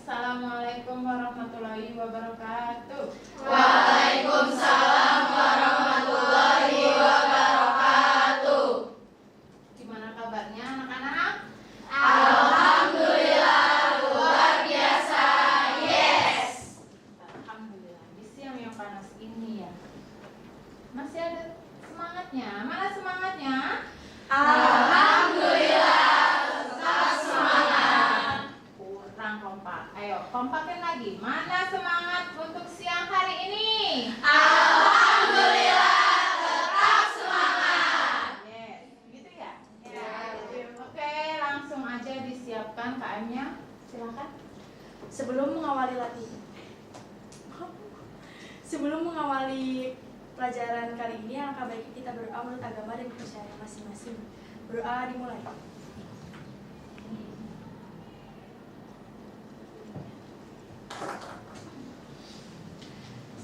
Assalamualaikum warahmatullahi wabarakatuh. Waalaikumsalam warahmatullahi wabarakatuh. Gimana kabarnya anak-anak? Alhamdulillah luar biasa. Yes. Alhamdulillah. Di siang yang panas ini ya. Masih ada semangatnya? Mana semangatnya? Alhamdulillah tetap semangat. Kurang kompak. Ayo kompakin lagi. Mana semangat untuk siang hari ini? Alhamdulillah tetap semangat. Yes, gitu ya? Ya. Oke, langsung aja disiapkan KM-nya. Silakan. Sebelum mengawali pelajaran kali ini, alangkah baiknya kita berdoa menurut agama dan kepercayaan masing-masing. Berdoa dimulai.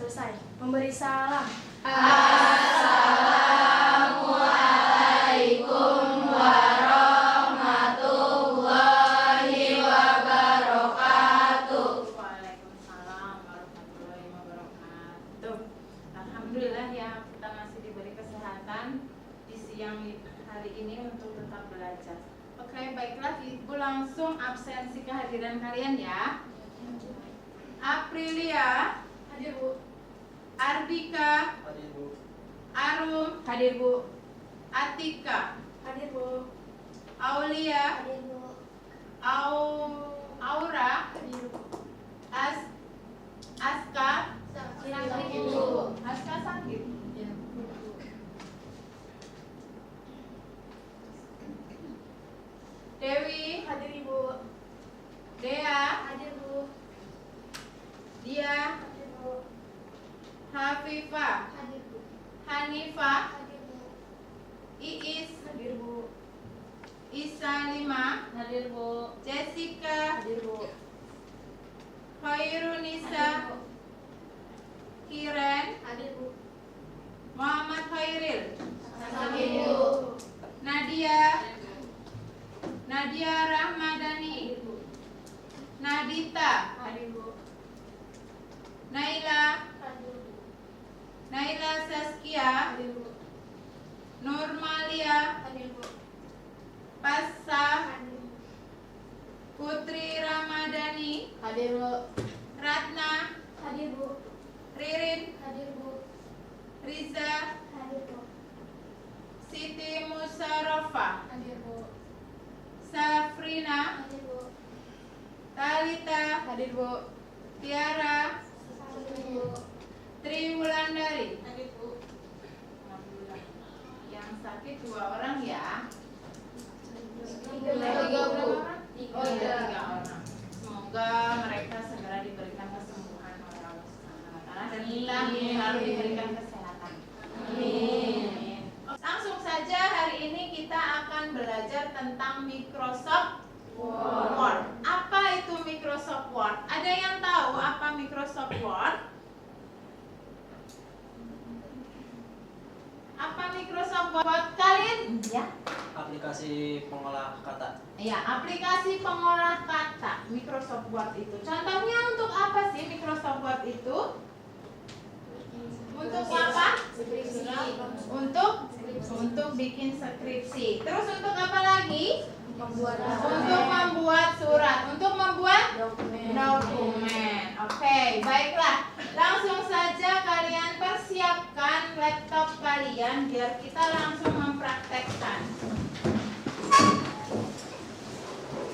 Selesai. Memberi salam. Assalamualaikum warahmatullahi wabarakatuh. Waalaikumsalam warahmatullahi wabarakatuh. Alhamdulillah ya, kita masih diberi kesehatan di siang hari ini untuk tetap belajar. Oke, baiklah Ibu langsung absensi kehadiran kalian ya. Aprilia, Hadir, Bu. Ardika, Hadir, Bu. Arum, Hadir, Bu. Atika, Hadir, Bu. Aulia, Hadir, Bu. Aura, Hadir, Bu. Aska, Hadir, Bu. Aska sakit. Dewi, Hadir, Ibu. Dea, Hadir, Bu. Dia, Hadir, Bu. Hafifah, Hadir, Bu. Hanifah, Hadir, Bu. Iis, Hadir, Bu. Isalima, Hadir, Bu. Jessica, Hadir, Bu. Khairunisa, Kiren, Hadir, Bu. Muhammad Khairil, Hadir, Bu. Nadia Rahmadani, Nadita, Hadir, Bu. Naila Hadir, Bu. Saskia, Hadir, Bu. Nurmalia, Hadir, Bu. Passa, Hadir, Bu. Putri Ramadhani, Hadir, Bu. Ratna, Hadir, Bu. Ririn, Hadir, Bu. Riza, Hadir, Bu. Siti Musarofa, Hadir, Bu. Safrina, Hadir, Bu. Talita, Hadir, Bu. Tiara, Hadir, Bu. Tri Wulandari. Hadir, Bu. Alhamdulillah. Yang sakit 2 orang ya. Tiga, Bu. Oh iya, 3 orang. Semoga mereka segera diberikan kesembuhan oleh Allah Subhanahu wa taala dan kita selalu diberikan kesehatan. Amin. Langsung saja hari ini kita akan belajar tentang Microsoft Word. Apa itu Microsoft Word? Ada yang tahu apa Microsoft Word? Apa Microsoft Word kalian? Ya. Aplikasi pengolah kata. Ya, aplikasi pengolah kata Microsoft Word itu. Contohnya untuk apa sih Microsoft Word itu? Untuk apa? Untuk bikin skripsi. Terus untuk apa lagi? Untuk membuat surat, untuk membuat dokumen. Oke, baiklah. Langsung saja kalian persiapkan laptop kalian biar kita langsung mempraktekkan.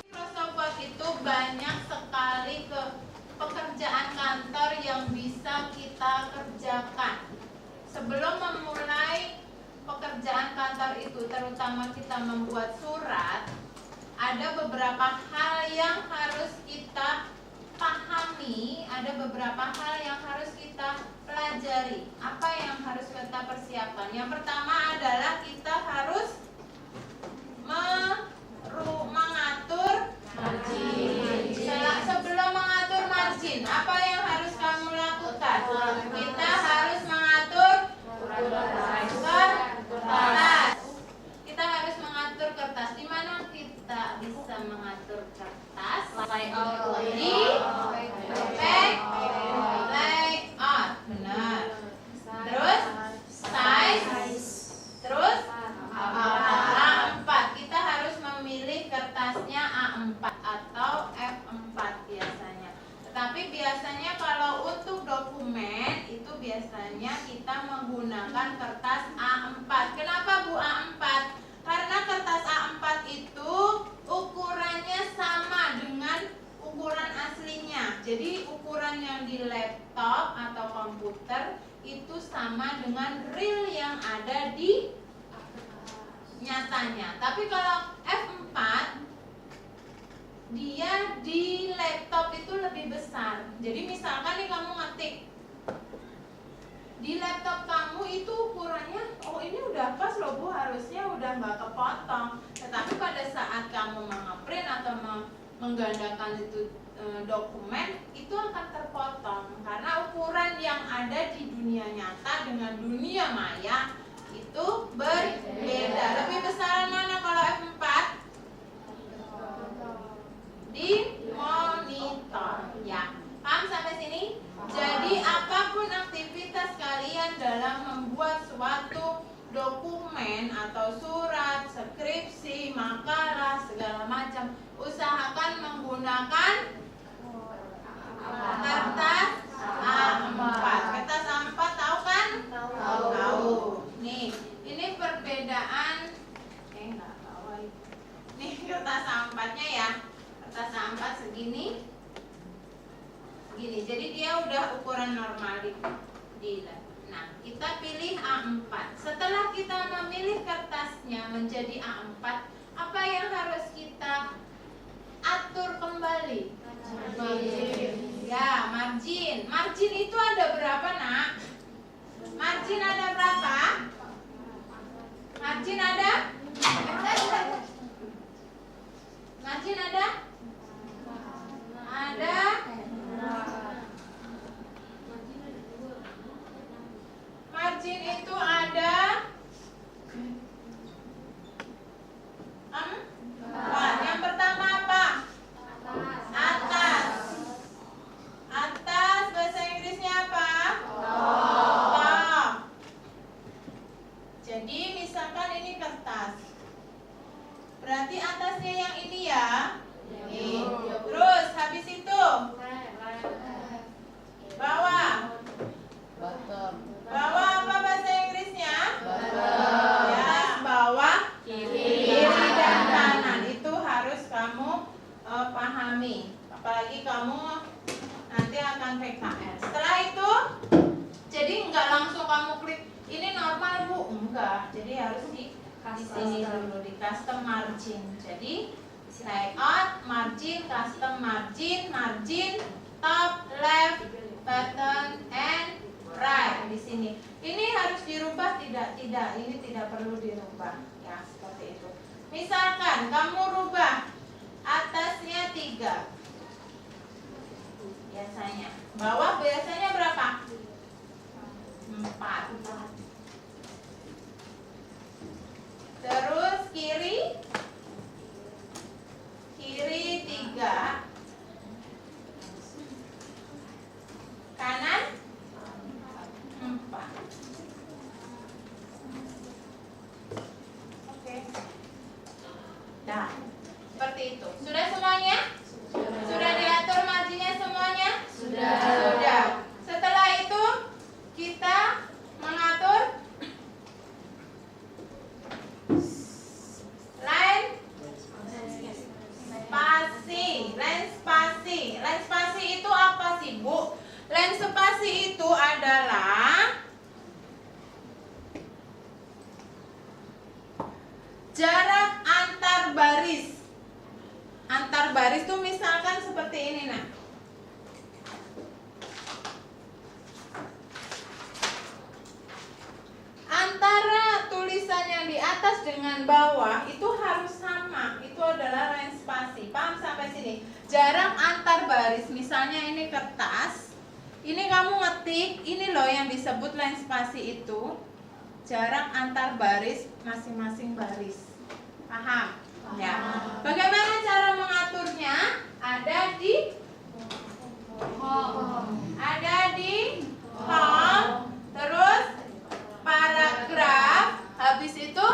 Microsoft Word itu banyak sekali pekerjaan kantor yang bisa kita kerjakan. Sebelum memulai pekerjaan kantor itu, terutama kita membuat surat, ada beberapa hal yang harus kita pahami, ada beberapa hal yang harus kita pelajari. Apa yang harus kita persiapkan? Yang pertama adalah kita harus mengatur margin. Sebelum mengatur margin, apa yang harus kamu lakukan? Kita harus mengatur kertas. Kita harus mengatur kertas. Di mana kita bisa mengatur kertas? Di Tapi biasanya kalau untuk dokumen itu biasanya kita menggunakan kertas A4. Kenapa Bu A4? Karena kertas A4 itu ukurannya sama dengan ukuran aslinya. Jadi ukuran yang di laptop atau komputer itu sama dengan real yang ada di nyatanya. Tapi kalau F4 dia di laptop itu lebih besar. Jadi misalkan nih kamu ngetik di laptop kamu itu ukurannya, oh ini udah pas loh Bu, harusnya udah nggak kepotong. Tetapi pada saat kamu nge-print atau menggandakan itu dokumen, itu akan terpotong karena ukuran yang ada di dunia nyata dengan dunia maya itu berbeda. Lebih besaran mana kalau F4? Di monitor, ya. Paham sampai sini? Jadi apapun aktivitas kalian dalam membuat suatu dokumen atau surat, skripsi, makalah, segala macam, usahakan menggunakan kertas A4. Kertas A4 tahu kan? Tahu. Nih, ini perbedaan nggak tahu. Nih kertas A4-nya ya. Kertas A4 segini. Gini, jadi dia udah ukuran normal di. Nah, kita pilih A4. Setelah kita memilih kertasnya menjadi A4, apa yang harus kita atur kembali? Margin. Ya, margin. Margin itu ada berapa, Nak? Margin ada berapa? Margin ada? Margin ada? Ada? Margin itu ada 4. Yang pertama apa? Atas. Atas bahasa Inggrisnya apa? Top. Jadi misalkan ini kertas. Berarti atasnya yang ini ya. Ini. Terus habis itu bawah. Bawah apa bahasa Inggrisnya? Ya, bawah, kiri dan kanan. Itu harus kamu pahami. Apalagi kamu nanti akan PKL. Setelah itu, jadi nggak langsung kamu klik ini normal Bu, enggak. Jadi harus di sini dulu di custom margin. Jadi layout, margin, custom margin, margin, top, left, button, and right di sini. Ini harus dirubah tidak? Tidak, ini tidak perlu dirubah. Ya, seperti itu. Misalkan kamu rubah atasnya 3. Biasanya. Bawah biasanya berapa? 4. Terus kiri 3. Kanan 4. Oke. Nah, seperti itu. Sudah semuanya? Sudah diatur marginnya semuanya? Sudah. Setelah itu kita mengatur line spasi. Line spasi. Line spasi itu apa sih, Bu? Line spasi itu adalah jarak antar baris. Antar baris tuh misalkan seperti ini, nah. Antara tulisan yang di atas dengan bawah itu harus sama. Itu adalah line spasi. Paham sampai sini? Jarak antar baris, misalnya ini kertas. Ini kamu ngetik, ini loh yang disebut line spasi itu. Jarak antar baris masing-masing baris. Paham? Ya. Bagaimana cara mengaturnya? Ada di home, terus paragraf, habis itu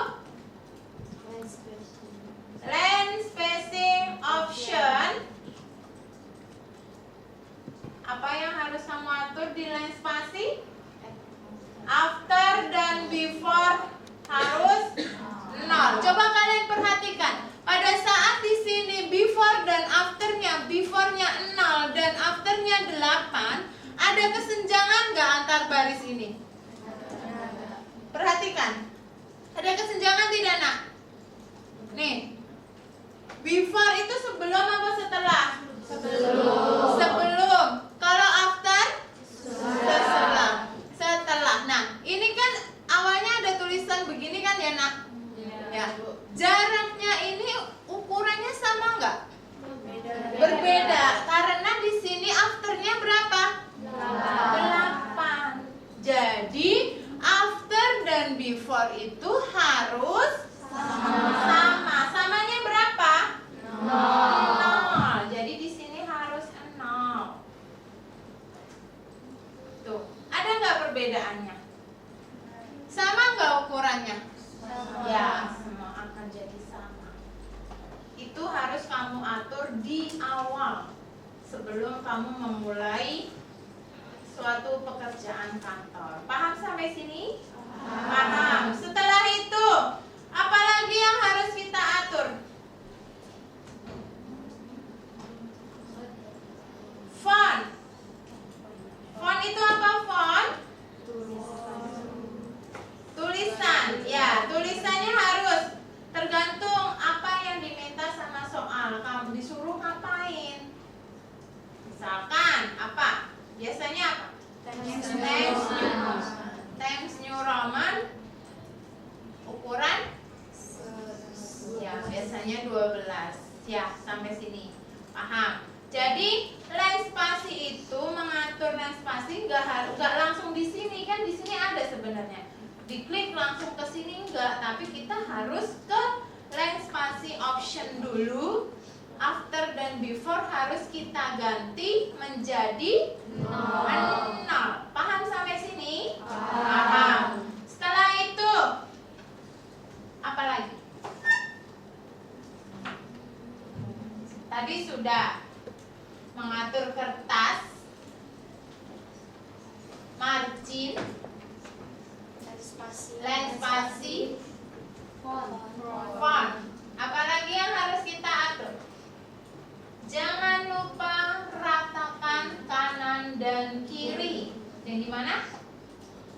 line spacing option, Apa yang harus kamu atur di line spasi? After dan before harus 0. Coba kalian perhatikan. Pada saat di sini before dan afternya, before-nya 0 dan afternya 8, ada kesenjangan nggak antar baris ini? Perhatikan. Ada kesenjangan tidak, Nak? Nih. Before itu sebelum apa setelah? Sebelum. Kalau after? Setelah. Nah, ini kan awalnya ada tulisan begini kan ya, Nak? Ya. Jaraknya ini ukurannya sama nggak? Berbeda. Karena di sini afternya berapa? 8. Jadi after dan before itu harus sama. Samanya berapa? 0. Jadi di sini harus 0. Tuh, ada nggak perbedaannya? Sama nggak ukurannya? Ya, semua akan jadi sama. Itu harus kamu atur di awal sebelum kamu memulai suatu pekerjaan kantor. Paham sampai sini? Paham. Setelah itu, apalagi yang harus kita atur? Font. Font itu apa font? Tulisan. Ya, tulisannya harus tergantung apa yang diminta sama soal. Kamu disuruh ngapain? Misalkan apa? Biasanya apa? Times New Roman ukuran ya biasanya 12. Ya, sampai sini. Paham? Jadi, line spasi itu mengatur line spasi nggak langsung di sini kan, di sini ada sebenarnya. Diklik langsung ke sini enggak, tapi kita harus ke line spasi option dulu. After dan before harus kita ganti menjadi 0. Paham sampai sini? Paham. Setelah itu apa lagi? Tadi sudah mengatur kertas, margin, line spasi, font. Apalagi yang harus kita atur? Jangan lupa ratakan kanan dan kiri. Yang di mana?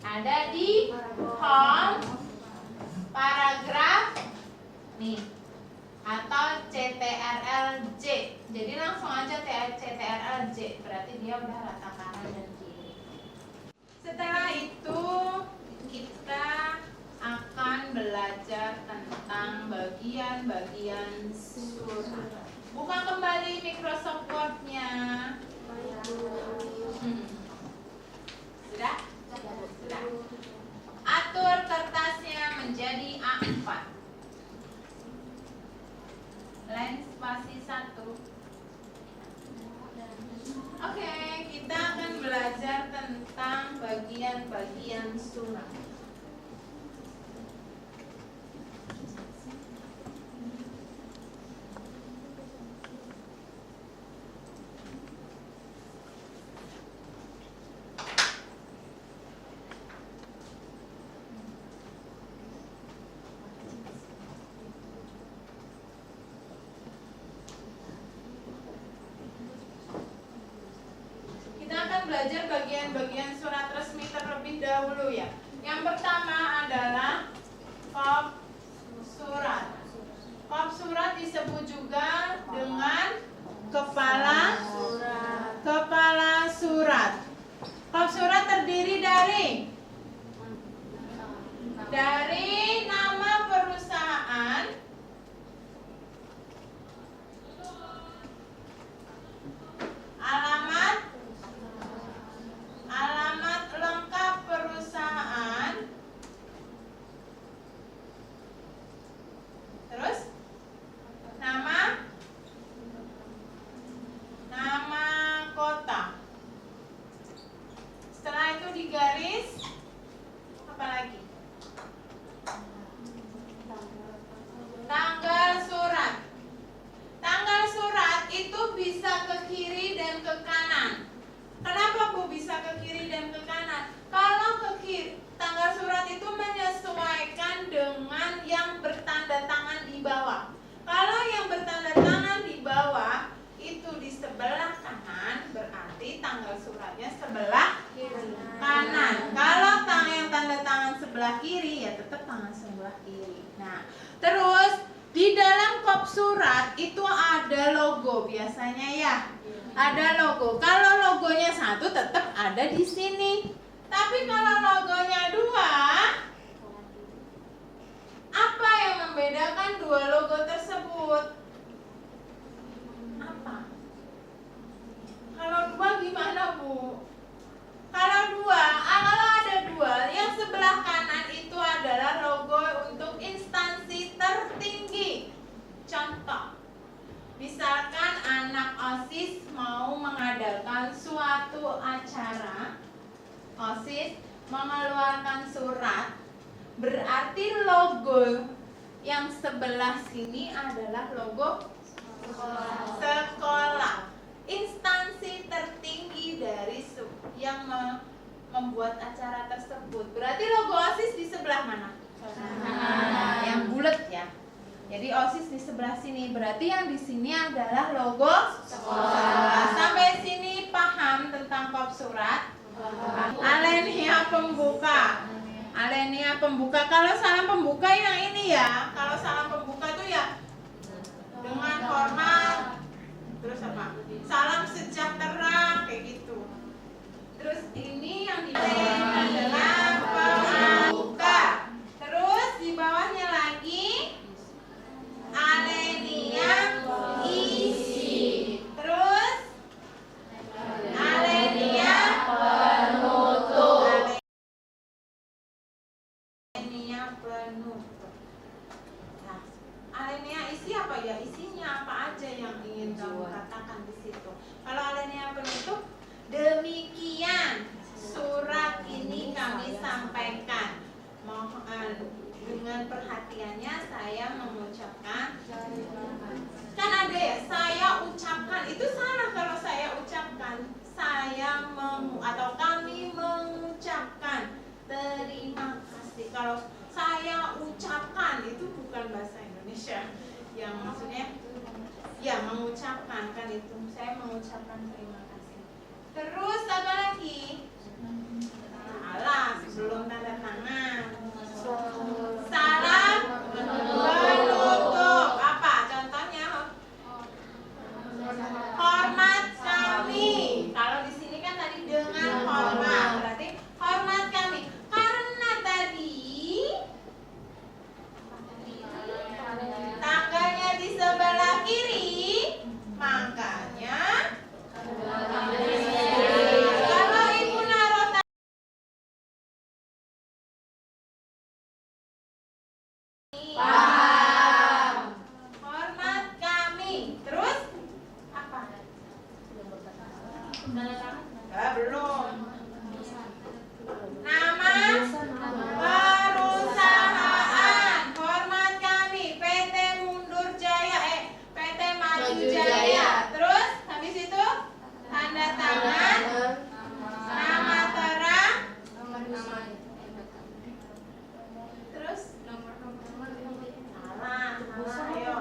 Ada di home, paragraf, nih, atau CTRL-J. Jadi langsung aja CTRL-J. Berarti dia udah rata kanan dan kiri. Setelah itu kita akan belajar tentang bagian-bagian surat. Buka kembali Microsoft Word-nya. Sudah? Sudah. Atur kertasnya menjadi A4. Line spasi 1. Oke, kita akan belajar tentang bagian-bagian surat. Belajar bagian-bagian surat resmi terlebih dahulu ya. Yang pertama adalah kop surat. Kop surat disebut juga dengan kepala surat. Kop surat terdiri dari nama perusahaan, alamat lengkap perusahaan, terus nama kota. Setelah itu digaris apa lagi? tanggal suratnya sebelah kanan. Kalau yang tanda tangan sebelah kiri, ya tetap tangan sebelah kiri. Nah, terus di dalam kop surat itu ada logo biasanya ya. Ada logo. Kalau logonya satu tetap ada di sini. Tapi kalau logonya dua, apa yang membedakan dua logo tersebut? Apa? Kalau dua gimana, Bu? Kalau ada dua, yang sebelah kanan itu adalah logo untuk instansi tertinggi. Contoh, misalkan anak OSIS mau mengadakan suatu acara, OSIS mengeluarkan surat, berarti logo yang sebelah sini adalah logo sekolah, instansi tertinggi dari yang membuat acara tersebut. Berarti logo OSIS di sebelah mana? Yang bulat ya. Jadi OSIS di sebelah sini. Berarti yang di sini adalah logo sekolah. Sampai sini paham tentang kop surat? Alenia pembuka. Alenia pembuka. Kalau salam pembuka yang ini ya. Kalau salam pembuka tuh ya dengan hormat. Terus apa? Salam sejahtera kayak gitu. Terus ini yang di bawah adalah pembuka. Terus di bawahnya lagi alenia isi. Terus alenia penutup. Alenia penutup. Nah, alenia isi apa ya? Isinya apa aja yang ingin kamu katakan di situ. Kalau alenia penutup, demikian surat ini kami sampaikan. Mohon dengan perhatiannya saya mengucapkan. Kan ada ya, saya ucapkan. Itu salah kalau saya ucapkan. Atau kami mengucapkan terima kasih. Kalau saya ucapkan itu bukan bahasa Indonesia. Yang maksudnya ya mengucapkan kan itu. Saya mengucapkan terima kasih. Terus apa lagi? Salah sebelum tanda tangan. Salam penutup. Apa contohnya? Hormat kami. Kalau di sini kan tadi dengan hormat. Berarti hormat kami. Karena tadi tanggalnya di sebelah kiri, makanya kalau ibu naruh hormat kami. Terus apa? Belum. Nama perusahaan. Hormat kami PT Mundur Jaya, PT Maju Jaya. Terus habis itu tanda tangan, nama terang. Terus salah. Ayo.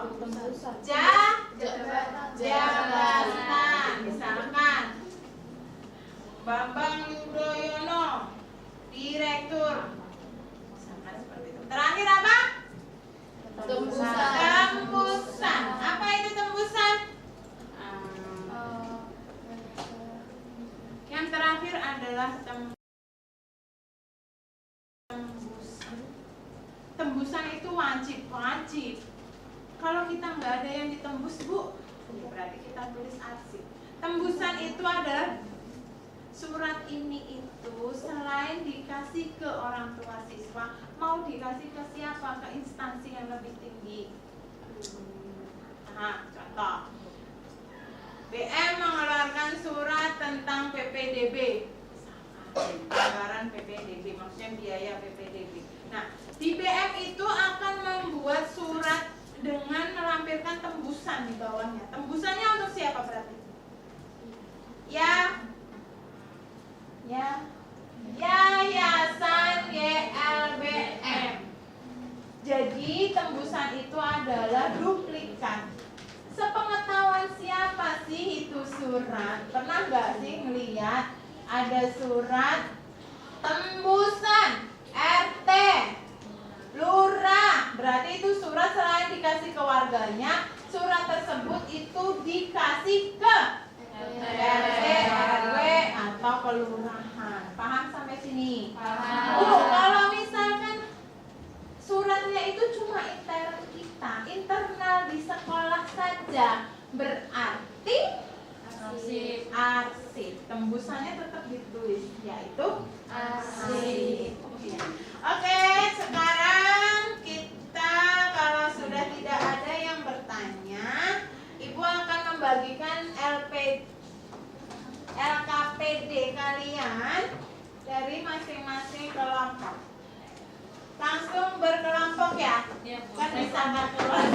Jabatan. Misalkan Bambang Yudhoyono, Direktur. Misalkan seperti itu. Terakhir apa? Tembusan. Apa itu tembusan? Yang terakhir adalah tembusan. Tembusan itu wajib. Kalau kita nggak ada yang ditembus, Bu, berarti kita tulis arsip. Tembusan itu adalah surat ini itu selain dikasih ke orang tua siswa, mau dikasih ke siapa? Ke instansi yang lebih tinggi. Nah, contoh, BM mengeluarkan surat tentang PPDB, anggaran PPDB, maksudnya biaya PPDB. Nah, di BM itu akan membuat surat dengan melampirkan tembusan di bawahnya. Tembusannya untuk siapa berarti? Yayasan YLBM. Jadi tembusan itu adalah duplikat. Sepengetahuan siapa sih itu surat? Pernah nggak sih ngeliat ada surat tembusan RT, lurah. Berarti itu surat selain dikasih ke warganya, surat tersebut itu dikasih ke RT, RW atau kelurahan. Paham sampai sini? Paham. Kalau misalkan suratnya itu cuma intern kita, internal di sekolah saja, berarti arsip. Tembusannya tetap ditulis, yaitu arsip. Oke, sekarang kita kalau sudah tidak ada yang bertanya, Ibu akan membagikan LKPD kalian dari masing-masing kelompok. Langsung berkelompok ya? Kan bisa nggak keluar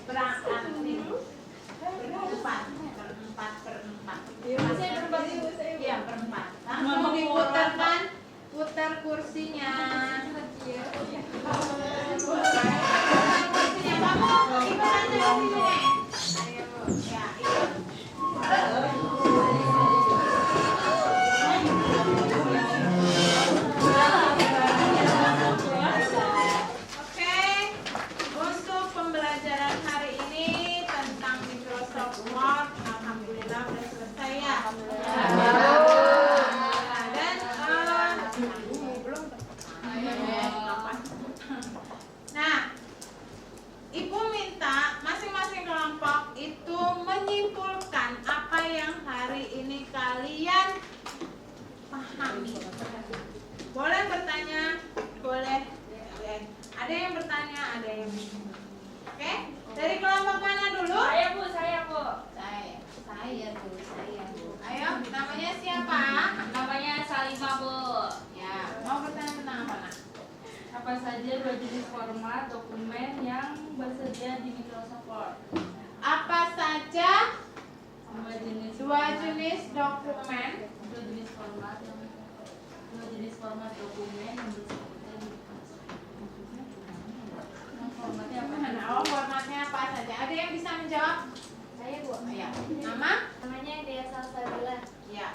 berangkat berempat. Iya, berempat. Langsung diputarkan, putar kursinya. Kursinya kamu ikut aja di sini. Ayo, ya, ikut. Oke, untuk pembelajaran hari ini tentang Microsoft Word, alhamdulillah sudah selesai ya. Dan belum. Nah, Ibu minta masing-masing kelompok itu menyimpulkan apa yang hari ini kalian pahami. Boleh bertanya, boleh. Ada yang bertanya, ada yang bingung. Oke, dari kelompok mana dulu? Saya Bu. Saya Bu. Ayo, namanya siapa? Namanya Salimah Bu. Ya, mau bertanya tentang apa nak? Apa saja dua jenis format dokumen yang bersedia di Microsoft Word? Apa saja Dua jenis dua jenis dokumen? dua jenis format dokumen yang bersedia di Microsoft Word. Formatnya apa? Oh, formatnya apa saja? Ada yang bisa menjawab? Saya Bu. Ya. Nama? Namanya Dea Salsabila. Ya.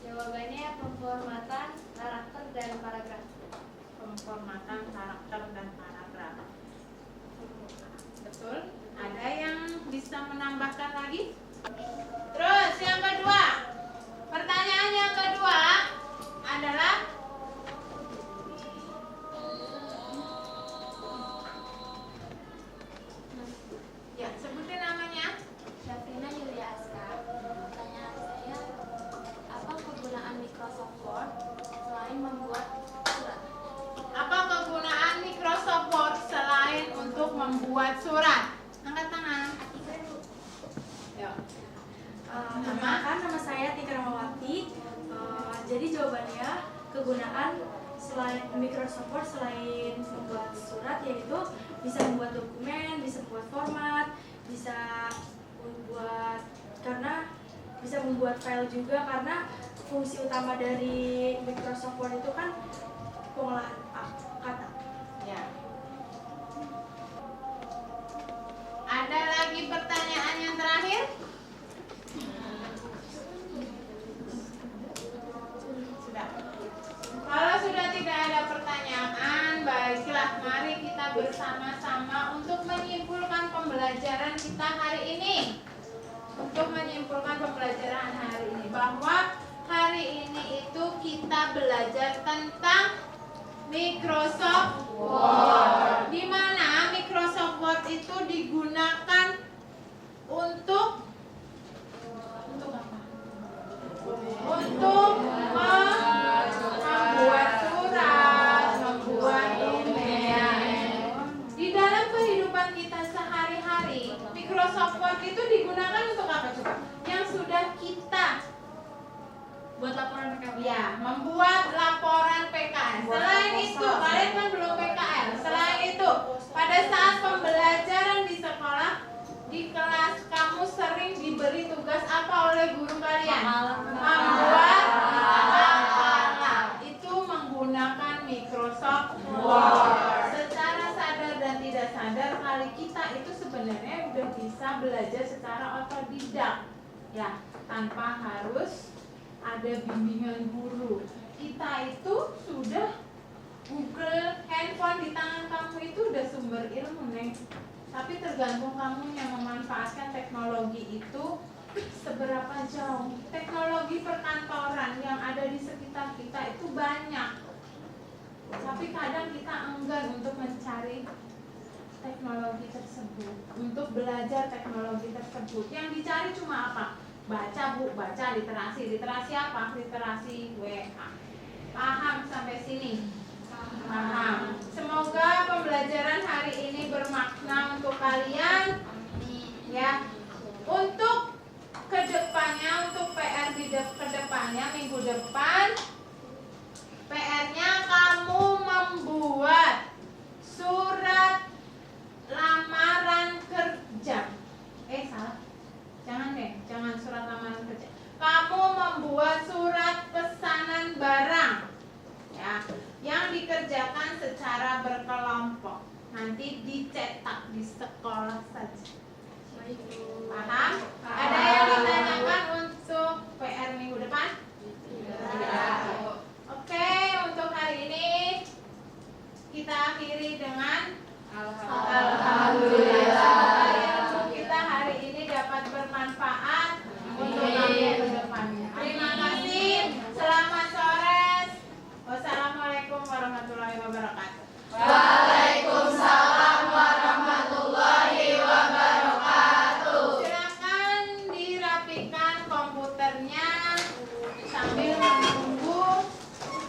Jawabannya pemformatan karakter dan paragraf. Pemformatan karakter dan paragraf. Betul? Ada yang bisa menambahkan lagi? Terus yang kedua. Pertanyaan yang kedua adalah ya, sebutin namanya. Syafrina Yulia Aska. Pertanyaan saya, apa kegunaan Microsoft Word selain membuat surat? Apa kegunaan Microsoft Word selain untuk membuat surat? Angkat tangan. Yuk. Perkenalkan, nama saya Tika Ramawati. Jadi jawabannya kegunaan selain Microsoft Word selain membuat surat yaitu bisa membuat dokumen, bisa membuat format, bisa membuat file juga karena fungsi utama dari Microsoft Word itu kan pengolahan kata. Ya. Ada lagi pertanyaan yang terakhir? Sudah. Kalau sudah tidak ada pertanyaan, baiklah mari kita bersama-sama untuk menyimpulkan pembelajaran kita hari ini. Untuk menyimpulkan pembelajaran hari ini bahwa hari ini itu kita belajar tentang Microsoft Word. Di mana Microsoft Word itu digunakan untuk apa? Untuk membuat surat, membuat email. Di dalam kehidupan kita sehari-hari, Microsoft Word itu digunakan untuk apa coba? Yang sudah kita Buat laporan PKL. ya, membuat laporan PKL. Selain itu, kalian kan belum PKL. Selain itu, pada saat pembelajaran di sekolah, di kelas kamu sering diberi tugas apa oleh guru kalian? Membuat makalah. Itu menggunakan Microsoft Word. Secara sadar dan tidak sadar, kali kita itu sebenarnya udah bisa belajar secara otodidak, ya, tanpa harus ada ada bimbingan guru. Kita itu sudah Google, handphone di tangan kamu itu udah sumber ilmu, Neng. Tapi tergantung kamu yang memanfaatkan teknologi itu seberapa jauh. Teknologi perkantoran yang ada di sekitar kita itu banyak. Tapi kadang kita enggan untuk mencari teknologi tersebut, untuk belajar teknologi tersebut. Yang dicari cuma apa? Baca bu, baca literasi. Literasi apa? Literasi WA. Paham sampai sini? Paham. Semoga pembelajaran hari ini bermakna untuk kalian, ya. Untuk kedepannya, untuk PR di kedepannya minggu depan, PR-nya kamu membuat surat lamaran kerja. Salah. Jangan deh, jangan surat lamaran kerja. Kamu membuat surat pesanan barang, ya, yang dikerjakan secara berkelompok. Nanti dicetak di sekolah saja. Paham? Ada yang ditanyakan untuk PR minggu depan? Tidak. Oke, untuk hari ini kita akhiri dengan Alhamdulillah. Ilmu kita hari ini dapat bermanfaat untuk kamu ke depannya. Terima kasih. Selamat sore. Wassalamualaikum warahmatullahi wabarakatuh. Waalaikumsalam warahmatullahi wabarakatuh. Silakan dirapikan komputernya sambil menunggu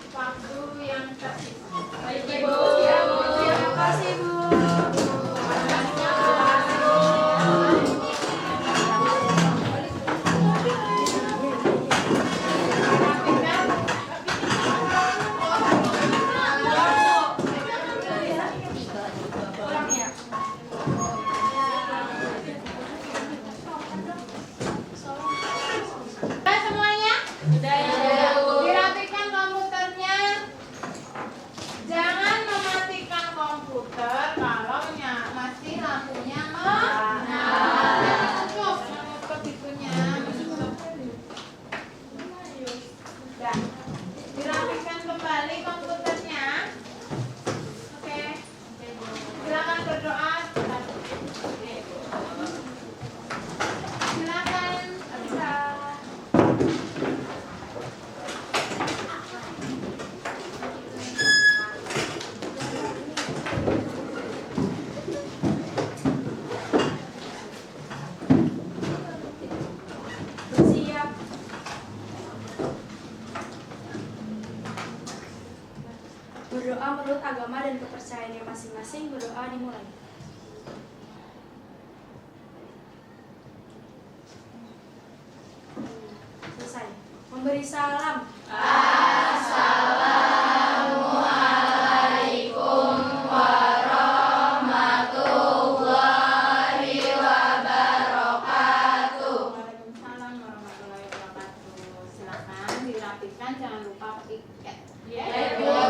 waktu yang tersisa. Baik Ibu. Terima kasih Bu. Sudah semuanya? Dirapikan komputernya. Jangan mematikan komputer kalau masih lampunya menyala. Menutup itunya, menutup. Sudah. Dirapikan kembali komputernya. Oke. Silakan berdoa. Silakan. Bisa. Bersiap. Berdoa menurut agama dan kepercayaannya masing-masing. Berdoa dimulai. Selesai. Memberi salam. Assalamualaikum warahmatullahi wabarakatuh. Waalaikumsalam warahmatullahi wabarakatuh. Silakan dirapikan, jangan lupa piket. Ya, Bu.